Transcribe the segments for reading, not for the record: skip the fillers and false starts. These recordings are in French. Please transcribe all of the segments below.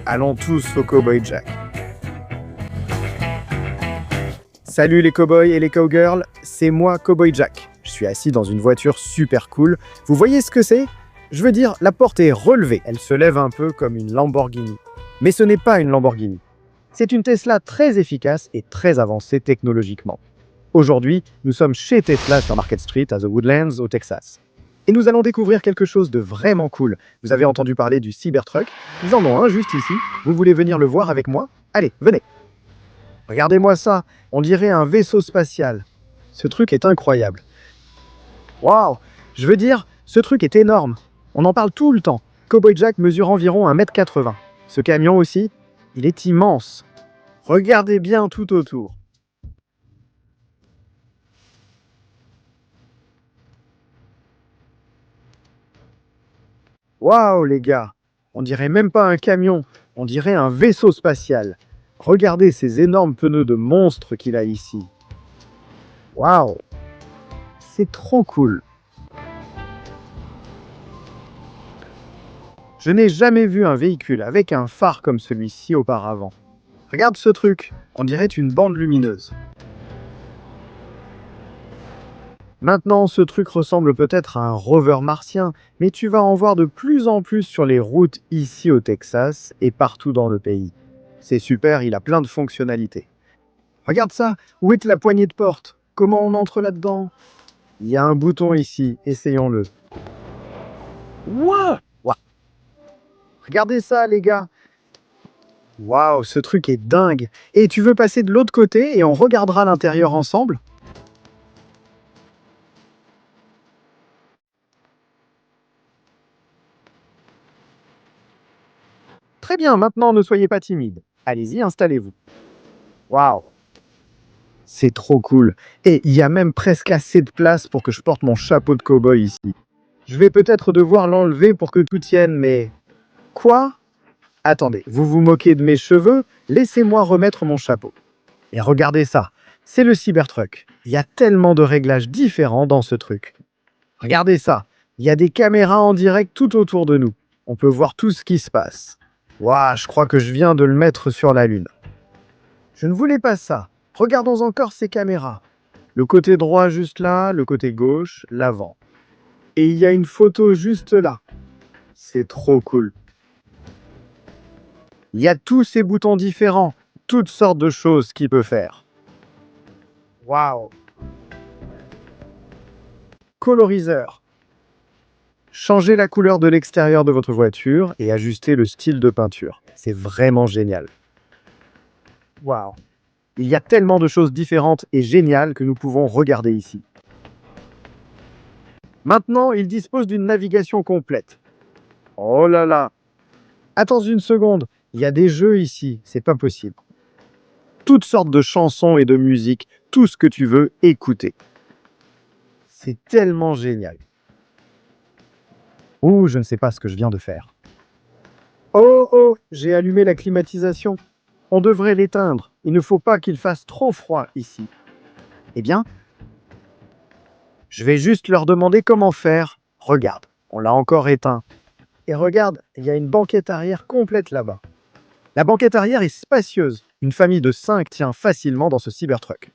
Allons tous au Cowboy Jack. Salut les cowboys et les cowgirls, c'est moi Cowboy Jack. Je suis assis dans une voiture super cool. Vous voyez ce que c'est? Je veux dire, la porte est relevée. Elle se lève un peu comme une Lamborghini. Mais ce n'est pas une Lamborghini. C'est une Tesla très efficace et très avancée technologiquement. Aujourd'hui, nous sommes chez Tesla sur Market Street à The Woodlands au Texas. Et nous allons découvrir quelque chose de vraiment cool. Vous avez entendu parler du Cybertruck? Ils en ont un juste ici. Vous voulez venir le voir avec moi? Allez, venez. Regardez-moi ça, on dirait un vaisseau spatial. Ce truc est incroyable. Waouh! Je veux dire, ce truc est énorme. On en parle tout le temps. Cowboy Jack mesure environ 1,80 m. Ce camion aussi, il est immense. Regardez bien tout autour. Waouh les gars! On dirait même pas un camion, on dirait un vaisseau spatial. Regardez ces énormes pneus de monstre qu'il a ici. Waouh! C'est trop cool. Je n'ai jamais vu un véhicule avec un phare comme celui-ci auparavant. Regarde ce truc, on dirait une bande lumineuse. Maintenant, ce truc ressemble peut-être à un rover martien, mais tu vas en voir de plus en plus sur les routes ici au Texas et partout dans le pays. C'est super, il a plein de fonctionnalités. Regarde ça, où est la poignée de porte? Comment on entre là-dedans? Il y a un bouton ici, essayons-le. Wouah! Wouah! Regardez ça, les gars! Waouh, ce truc est dingue! Et tu veux passer de l'autre côté et on regardera l'intérieur ensemble? Très bien, maintenant ne soyez pas timide. Allez-y, installez-vous. Waouh! C'est trop cool. Et il y a même presque assez de place pour que je porte mon chapeau de cow-boy ici. Je vais peut-être devoir l'enlever pour que tout tienne, mais... Quoi? Attendez, vous vous moquez de mes cheveux? Laissez-moi remettre mon chapeau. Et regardez ça, c'est le Cybertruck. Il y a tellement de réglages différents dans ce truc. Regardez ça, il y a des caméras en direct tout autour de nous. On peut voir tout ce qui se passe. Waouh, je crois que je viens de le mettre sur la Lune. Je ne voulais pas ça. Regardons encore ces caméras. Le côté droit juste là, le côté gauche, l'avant. Et il y a une photo juste là. C'est trop cool. Il y a tous ces boutons différents, toutes sortes de choses qu'il peut faire. Waouh! Coloriseur. Changez la couleur de l'extérieur de votre voiture et ajustez le style de peinture. C'est vraiment génial. Waouh! Il y a tellement de choses différentes et géniales que nous pouvons regarder ici. Maintenant, il dispose d'une navigation complète. Oh là là! Attends une seconde, il y a des jeux ici, c'est pas possible. Toutes sortes de chansons et de musique, tout ce que tu veux écouter. C'est tellement génial. Ouh, je ne sais pas ce que je viens de faire. Oh oh, j'ai allumé la climatisation. On devrait l'éteindre. Il ne faut pas qu'il fasse trop froid ici. Eh bien, je vais juste leur demander comment faire. Regarde, on l'a encore éteint. Et regarde, il y a une banquette arrière complète là-bas. La banquette arrière est spacieuse. Une famille de 5 tient facilement dans ce Cybertruck.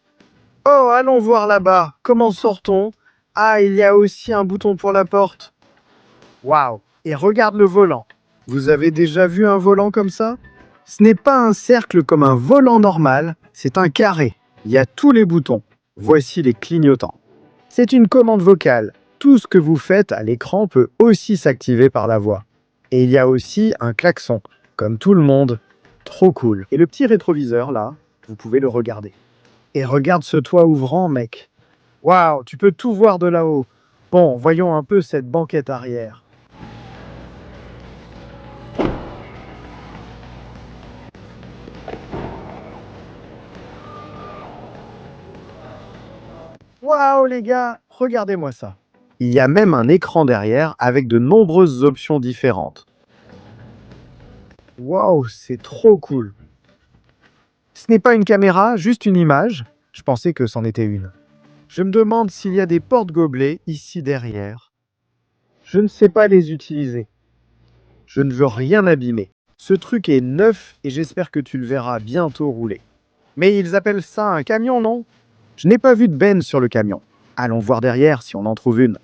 Oh, allons voir là-bas. Comment sort-on? Ah, il y a aussi un bouton pour la porte. Waouh! Et regarde le volant. Vous avez déjà vu un volant comme ça? Ce n'est pas un cercle comme un volant normal, c'est un carré. Il y a tous les boutons. Voici les clignotants. C'est une commande vocale. Tout ce que vous faites à l'écran peut aussi s'activer par la voix. Et il y a aussi un klaxon, comme tout le monde. Trop cool. Et le petit rétroviseur là, vous pouvez le regarder. Et regarde ce toit ouvrant, mec. Waouh, tu peux tout voir de là-haut. Bon, voyons un peu cette banquette arrière. Waouh les gars, regardez-moi ça. Il y a même un écran derrière avec de nombreuses options différentes. Waouh, c'est trop cool. Ce n'est pas une caméra, juste une image. Je pensais que c'en était une. Je me demande s'il y a des porte-gobelets ici derrière. Je ne sais pas les utiliser. Je ne veux rien abîmer. Ce truc est neuf et j'espère que tu le verras bientôt rouler. Mais ils appellent ça un camion, non? Je n'ai pas vu de benne sur le camion. Allons voir derrière si on en trouve une.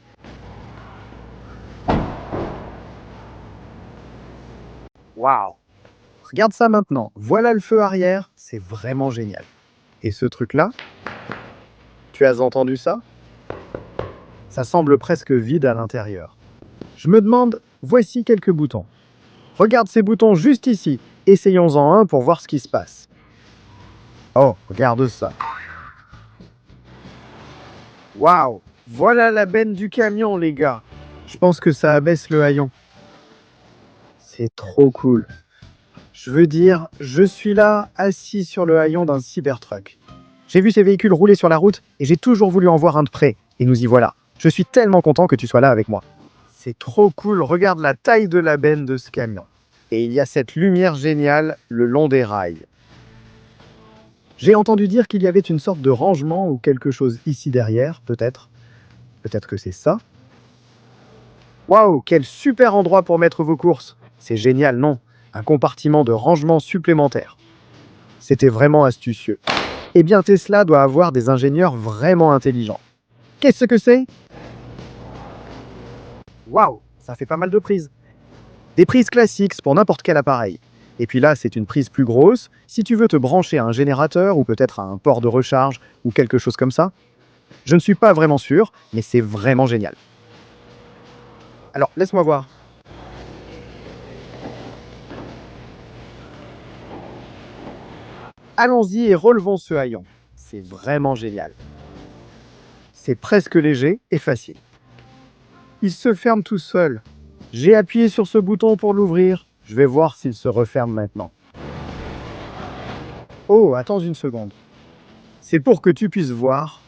Waouh! Regarde ça maintenant. Voilà le feu arrière. C'est vraiment génial. Et ce truc-là, tu as entendu ça? Ça semble presque vide à l'intérieur. Je me demande, voici quelques boutons. Regarde ces boutons juste ici. Essayons-en un pour voir ce qui se passe. Oh, regarde ça. Waouh! Voilà la benne du camion, les gars. Je pense que ça abaisse le haillon. C'est trop cool. Je veux dire, je suis là, assis sur le haillon d'un Cybertruck. J'ai vu ces véhicules rouler sur la route et j'ai toujours voulu en voir un de près. Et nous y voilà. Je suis tellement content que tu sois là avec moi. C'est trop cool, regarde la taille de la benne de ce camion. Et il y a cette lumière géniale le long des rails. J'ai entendu dire qu'il y avait une sorte de rangement ou quelque chose ici derrière, peut-être. Peut-être que c'est ça. Waouh, quel super endroit pour mettre vos courses. C'est génial, non? Un compartiment de rangement supplémentaire. C'était vraiment astucieux. Eh bien, Tesla doit avoir des ingénieurs vraiment intelligents. Qu'est-ce que c'est? Waouh, ça fait pas mal de prises. Des prises classiques pour n'importe quel appareil. Et puis là, c'est une prise plus grosse, si tu veux te brancher à un générateur ou peut-être à un port de recharge ou quelque chose comme ça. Je ne suis pas vraiment sûr, mais c'est vraiment génial. Alors, laisse-moi voir. Allons-y et relevons ce haillon. C'est vraiment génial. C'est presque léger et facile. Il se ferme tout seul. J'ai appuyé sur ce bouton pour l'ouvrir. Je vais voir s'il se referme maintenant. Oh, attends une seconde. C'est pour que tu puisses voir.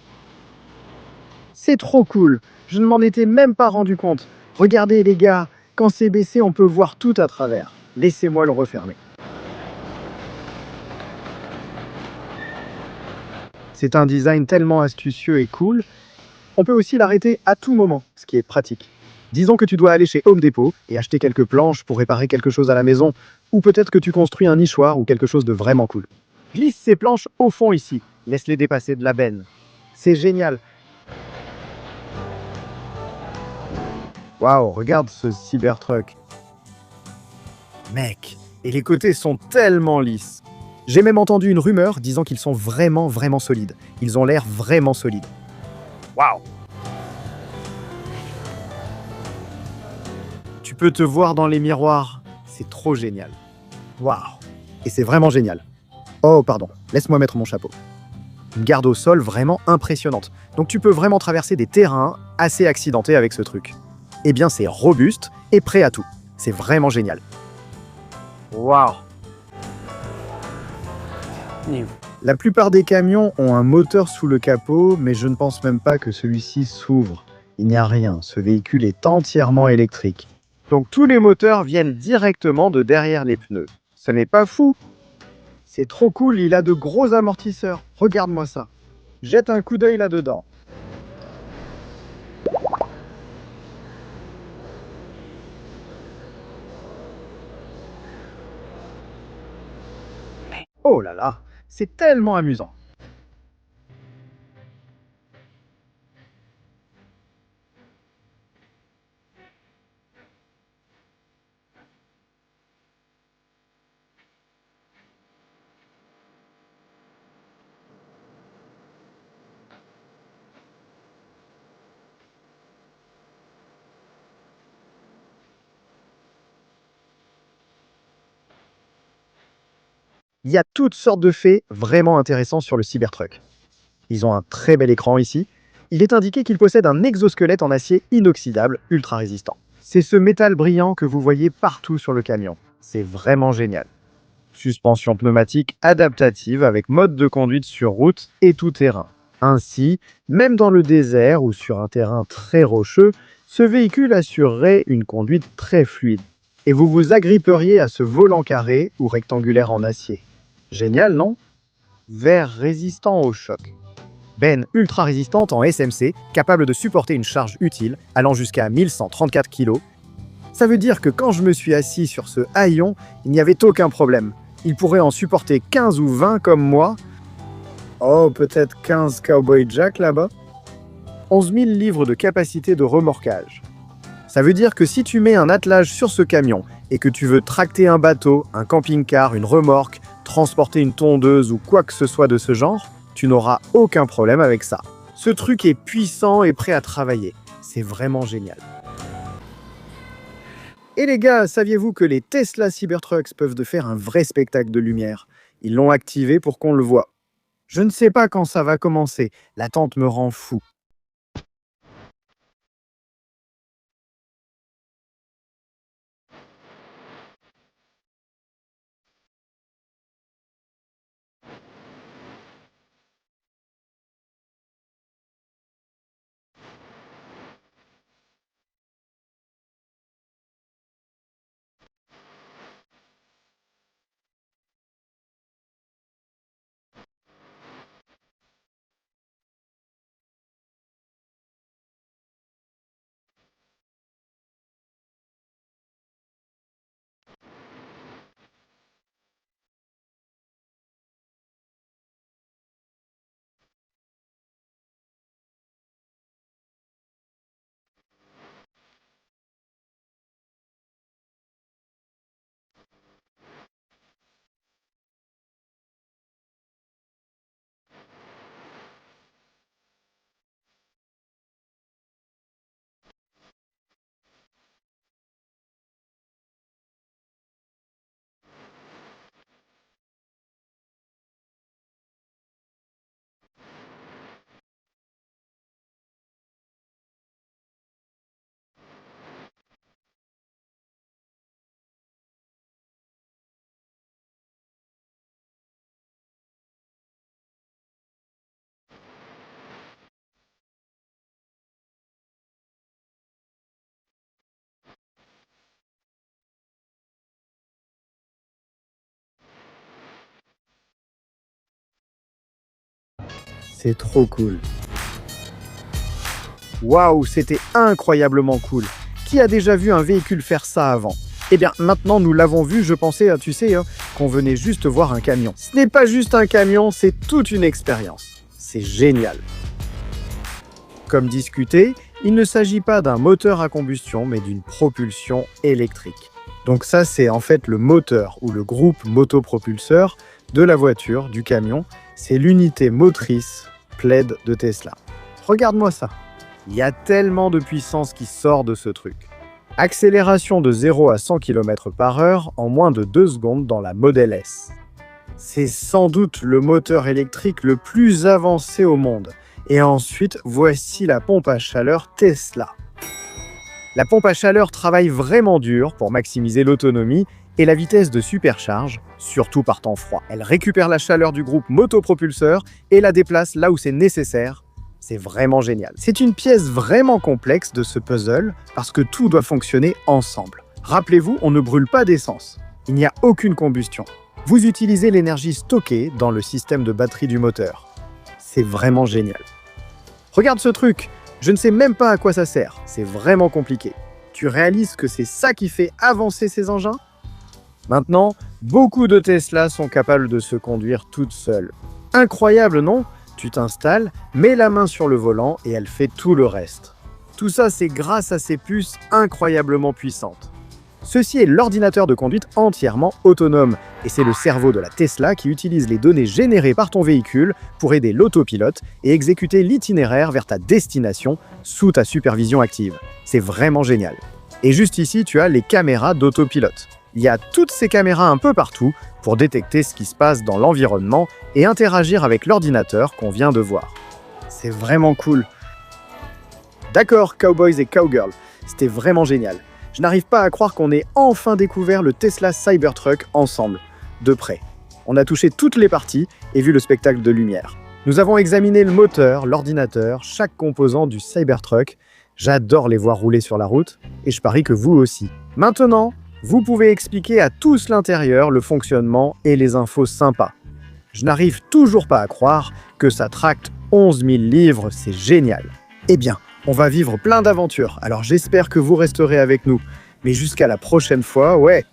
C'est trop cool. Je ne m'en étais même pas rendu compte. Regardez les gars, quand c'est baissé, on peut voir tout à travers. Laissez-moi le refermer. C'est un design tellement astucieux et cool. On peut aussi l'arrêter à tout moment, ce qui est pratique. Disons que tu dois aller chez Home Depot et acheter quelques planches pour réparer quelque chose à la maison, ou peut-être que tu construis un nichoir ou quelque chose de vraiment cool. Glisse ces planches au fond ici, laisse-les dépasser de la benne. C'est génial. Waouh, regarde ce Cybertruck. Mec, et les côtés sont tellement lisses. J'ai même entendu une rumeur disant qu'ils sont vraiment solides. Ils ont l'air vraiment solides. Waouh! Tu peux te voir dans les miroirs. C'est trop génial. Waouh! Et c'est vraiment génial. Oh, pardon, laisse-moi mettre mon chapeau. Une garde au sol vraiment impressionnante. Donc tu peux vraiment traverser des terrains assez accidentés avec ce truc. Eh bien, c'est robuste et prêt à tout. C'est vraiment génial. Waouh! La plupart des camions ont un moteur sous le capot, mais je ne pense même pas que celui-ci s'ouvre. Il n'y a rien, ce véhicule est entièrement électrique. Donc tous les moteurs viennent directement de derrière les pneus. Ce n'est pas fou? C'est trop cool, il a de gros amortisseurs. Regarde-moi ça. Jette un coup d'œil là-dedans. Oh là là, c'est tellement amusant. Il y a toutes sortes de faits vraiment intéressants sur le Cybertruck. Ils ont un très bel écran ici. Il est indiqué qu'il possède un exosquelette en acier inoxydable ultra résistant. C'est ce métal brillant que vous voyez partout sur le camion. C'est vraiment génial. Suspension pneumatique adaptative avec mode de conduite sur route et tout terrain. Ainsi, même dans le désert ou sur un terrain très rocheux, ce véhicule assurerait une conduite très fluide. Et vous vous agripperiez à ce volant carré ou rectangulaire en acier. Génial, non? Verre résistant au choc. Benne ultra résistante en SMC, capable de supporter une charge utile allant jusqu'à 1134 kg. Ça veut dire que quand je me suis assis sur ce haillon, il n'y avait aucun problème. Il pourrait en supporter 15 ou 20 comme moi. Oh, peut-être 15 Cowboy Jack là-bas. 11 000 livres de capacité de remorquage. Ça veut dire que si tu mets un attelage sur ce camion et que tu veux tracter un bateau, un camping-car, une remorque, transporter une tondeuse ou quoi que ce soit de ce genre, tu n'auras aucun problème avec ça. Ce truc est puissant et prêt à travailler. C'est vraiment génial. Et les gars, saviez-vous que les Tesla Cybertrucks peuvent de faire un vrai spectacle de lumière? Ils l'ont activé pour qu'on le voit. Je ne sais pas quand ça va commencer. L'attente me rend fou. C'est trop cool. Waouh, c'était incroyablement cool. Qui a déjà vu un véhicule faire ça avant? Eh bien, maintenant nous l'avons vu, je pensais, tu sais, qu'on venait juste voir un camion. Ce n'est pas juste un camion, c'est toute une expérience. C'est génial. Comme discuté, il ne s'agit pas d'un moteur à combustion, mais d'une propulsion électrique. Donc ça, c'est en fait le moteur ou le groupe motopropulseur de la voiture, du camion. C'est l'unité motrice plaide de Tesla. Regarde-moi ça. Il y a tellement de puissance qui sort de ce truc. Accélération de 0 à 100 km/h en moins de 2 secondes dans la Model S. C'est sans doute le moteur électrique le plus avancé au monde. Et ensuite, voici la pompe à chaleur Tesla. La pompe à chaleur travaille vraiment dur pour maximiser l'autonomie et la vitesse de supercharge, surtout par temps froid. Elle récupère la chaleur du groupe motopropulseur et la déplace là où c'est nécessaire. C'est vraiment génial. C'est une pièce vraiment complexe de ce puzzle parce que tout doit fonctionner ensemble. Rappelez-vous, on ne brûle pas d'essence. Il n'y a aucune combustion. Vous utilisez l'énergie stockée dans le système de batterie du moteur. C'est vraiment génial. Regarde ce truc, je ne sais même pas à quoi ça sert. C'est vraiment compliqué. Tu réalises que c'est ça qui fait avancer ces engins? Maintenant, beaucoup de Tesla sont capables de se conduire toutes seules. Incroyable, non? Tu t'installes, mets la main sur le volant et elle fait tout le reste. Tout ça, c'est grâce à ces puces incroyablement puissantes. Ceci est l'ordinateur de conduite entièrement autonome et c'est le cerveau de la Tesla qui utilise les données générées par ton véhicule pour aider l'autopilote et exécuter l'itinéraire vers ta destination sous ta supervision active. C'est vraiment génial. Et juste ici, tu as les caméras d'autopilote. Il y a toutes ces caméras un peu partout pour détecter ce qui se passe dans l'environnement et interagir avec l'ordinateur qu'on vient de voir. C'est vraiment cool. D'accord, cowboys et cowgirls, c'était vraiment génial. Je n'arrive pas à croire qu'on ait enfin découvert le Tesla Cybertruck ensemble, de près. On a touché toutes les parties et vu le spectacle de lumière. Nous avons examiné le moteur, l'ordinateur, chaque composant du Cybertruck. J'adore les voir rouler sur la route et je parie que vous aussi. Maintenant, vous pouvez expliquer à tous l'intérieur, le fonctionnement et les infos sympas. Je n'arrive toujours pas à croire que ça tracte 11 000 livres, c'est génial. Eh bien, on va vivre plein d'aventures, alors j'espère que vous resterez avec nous. Mais jusqu'à la prochaine fois, ouais.